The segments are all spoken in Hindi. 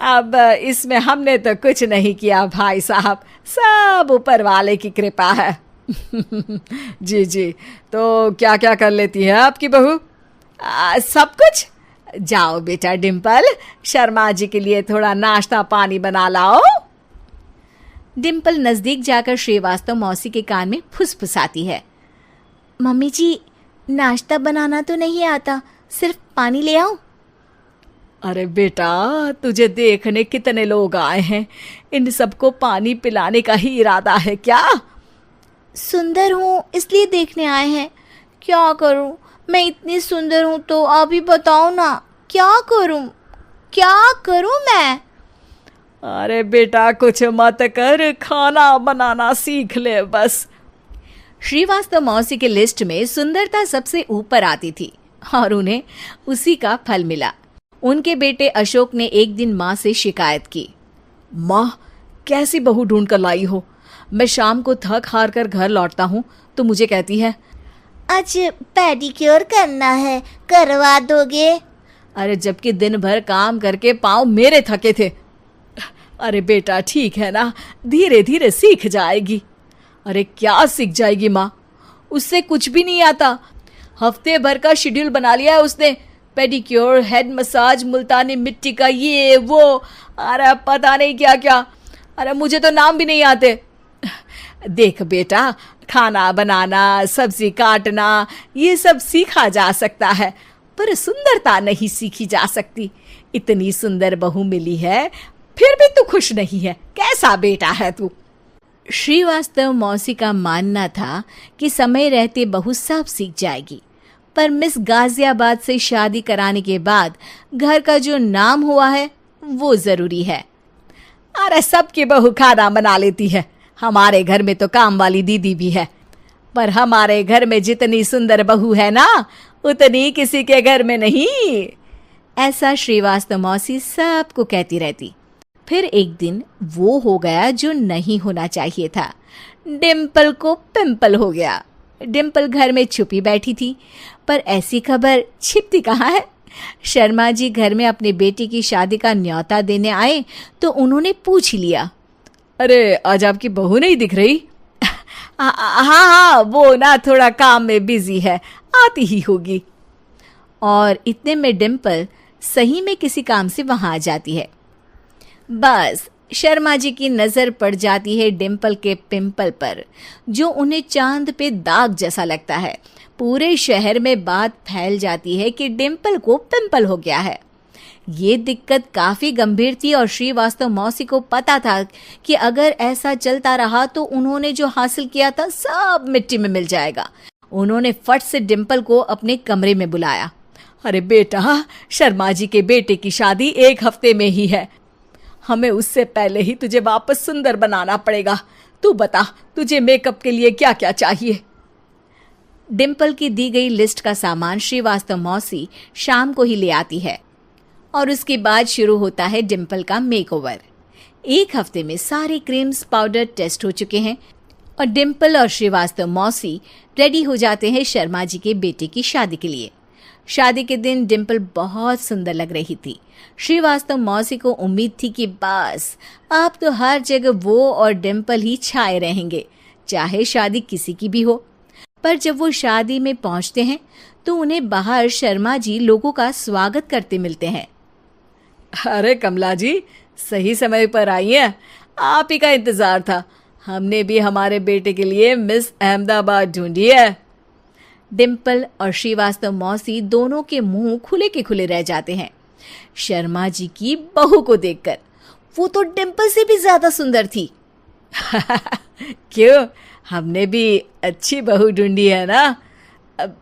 अब इसमें हमने तो कुछ नहीं किया भाई साहब, सब ऊपर वाले की कृपा है। जी जी, तो क्या क्या कर लेती है आपकी बहू? सब कुछ। जाओ बेटा डिम्पल, शर्मा जी के लिए थोड़ा नाश्ता पानी बना लाओ। डिम्पल नजदीक जाकर श्रीवास्तव मौसी के कान में फुसफुसाती है। मम्मी जी, नाश्ता बनाना तो नहीं आता, सिर्फ पानी ले आओ। अरे बेटा, तुझे देखने कितने लोग आए हैं, इन सबको पानी पिलाने का ही इरादा है क्या? सुंदर हूँ इसलिए देखने आए हैं। क्या करूँ, मैं इतनी सुंदर हूँ तो आप ही बताओ ना, क्या करूँ मैं? अरे बेटा कुछ मत कर, खाना बनाना सीख ले बस। श्रीवास्तव मौसी के लिस्ट में सुंदरता सबसे ऊपर आती थी और उन्हें उसी का फल मिला। उनके बेटे अशोक ने एक दिन माँ से शिकायत की। माँ, कैसी बहू ढूंढ कर लाई हो? मैं शाम को थक हार कर घर लौटता हूँ तो मुझे कहती है, आज पेडिक्योर करना है, करवा दोगे? अरे जबकि दिन भर काम करके पाँव मेरे थके थे। अरे बेटा ठीक है ना, धीरे धीरे सीख जाएगी। अरे क्या सीख जाएगी माँ, उससे कुछ भी नहीं आता। हफ्ते भर का शेड्यूल बना लिया है उसने, पेडिक्योर, हेड मसाज, मुल्तानी मिट्टी का ये वो, अरे पता नहीं क्या क्या। अरे मुझे तो नाम भी नहीं आते। देख बेटा, खाना बनाना, सब्जी काटना, ये सब सीखा जा सकता है, पर सुंदरता नहीं सीखी जा सकती। इतनी सुंदर बहू मिली है, फिर भी तू खुश नहीं है। कैसा बेटा है तू? श्रीवास्तव मौसी का मानना था कि समय रहते बहू सब सीख जाएगी, पर मिस गाजियाबाद से शादी कराने के बाद घर का जो नाम हुआ है वो जरूरी है। अरे सबकी बहू खाना बना लेती है, हमारे घर में तो काम वाली दीदी भी है, पर हमारे घर में जितनी सुंदर बहू है ना, उतनी किसी के घर में नहीं। ऐसा श्रीवास्तव मौसी सबको कहती रहती। फिर एक दिन वो हो गया जो नहीं होना चाहिए था। डिम्पल को पिंपल हो गया। डिम्पल घर में छुपी बैठी थी, पर ऐसी खबर छिपती कहाँ है। शर्मा जी घर में अपने बेटी की शादी का न्योता देने आए तो उन्होंने पूछ लिया, अरे आज आपकी बहू नहीं दिख रही? हाँ, वो ना थोड़ा काम में बिजी है, आती ही होगी। और इतने में डिम्पल सही में किसी काम से वहां आ जाती है। बस शर्मा जी की नजर पड़ जाती है डिम्पल के पिंपल पर, जो उन्हें चांद पे दाग जैसा लगता है। पूरे शहर में बात फैल जाती है कि डिम्पल को पिंपल हो गया है। ये दिक्कत काफी गंभीर थी और श्रीवास्तव मौसी को पता था कि अगर ऐसा चलता रहा तो उन्होंने जो हासिल किया था सब मिट्टी में मिल जाएगा। उन्होंने फट से डिम्पल को अपने कमरे में बुलाया। अरे बेटा, शर्मा जी के बेटे की शादी 1 हफ्ते में ही है, हमें उससे पहले ही तुझे वापस सुंदर बनाना पड़ेगा। तू बता, तुझे मेकअप के लिए क्या क्या चाहिए? डिम्पल की दी गई लिस्ट का सामान श्रीवास्तव मौसी शाम को ही ले आती है और उसके बाद शुरू होता है डिम्पल का मेकओवर। 1 हफ्ते में सारे क्रीम्स पाउडर टेस्ट हो चुके हैं और डिम्पल और श्रीवास्तव मौसी रेडी हो जाते हैं शर्मा जी के बेटे की शादी के लिए। शादी के दिन डिम्पल बहुत सुंदर लग रही थी। श्रीवास्तव मौसी को उम्मीद थी कि बस अब तो हर जगह वो और डिम्पल ही छाए रहेंगे, चाहे शादी किसी की भी हो। पर जब वो शादी में पहुंचते हैं तो उन्हें बाहर शर्मा जी लोगों का स्वागत करते मिलते हैं। अरे कमला जी, सही समय पर आई हैं, आप ही का इंतजार था। हमने भी हमारे बेटे के लिए मिस अहमदाबाद ढूंढी है। डिम्पल और श्रीवास्तव मौसी दोनों के मुंह खुले के खुले रह जाते हैं शर्मा जी की बहू को देखकर। वो तो डिम्पल से भी ज्यादा सुंदर थी। क्यों, हमने भी अच्छी बहू ढूंढी है ना?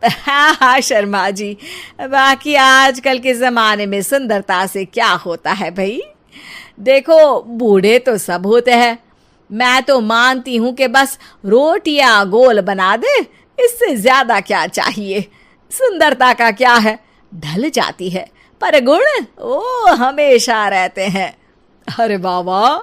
हाँ शर्मा जी, बाकी आजकल के ज़माने में सुंदरता से क्या होता है भाई। देखो, बूढ़े तो सब होते हैं, मैं तो मानती हूँ कि बस रोटियां गोल बना दे, इससे ज्यादा क्या चाहिए। सुंदरता का क्या है, ढल जाती है, पर गुण वो हमेशा रहते हैं। अरे वाह,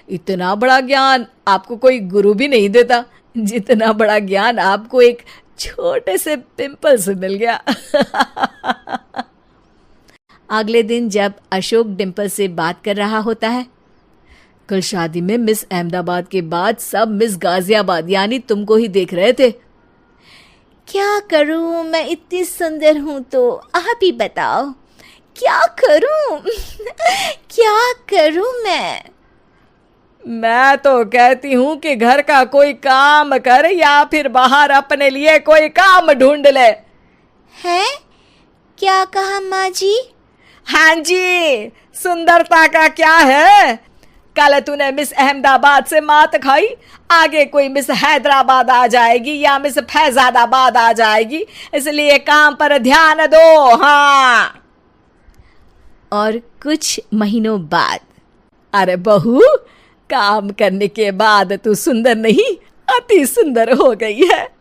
इतना बड़ा ज्ञान आपको कोई गुरु भी नहीं देता, जितना बड़ा ज्ञान आपको एक छोटे से पिंपल से मिल गया। अगले दिन जब अशोक डिम्पल से बात कर रहा होता है, कल शादी में मिस अहमदाबाद के बाद सब मिस गाजियाबाद यानी तुमको ही देख रहे थे। क्या करूं, मैं इतनी सुंदर हूं तो आप ही बताओ क्या करूं क्या करूं मैं तो कहती हूं कि घर का कोई काम कर या फिर बाहर अपने लिए कोई काम ढूंढ ले। है? क्या कहा माँ जी? हाँ जी, सुंदरता का क्या है? कल तूने मिस अहमदाबाद से मात खाई, आगे कोई मिस हैदराबाद आ जाएगी या मिस फैजादाबाद आ जाएगी, इसलिए काम पर ध्यान दो। हाँ। और कुछ महीनों बाद, अरे बहू, काम करने के बाद तू सुंदर नहीं, अति सुंदर हो गई है।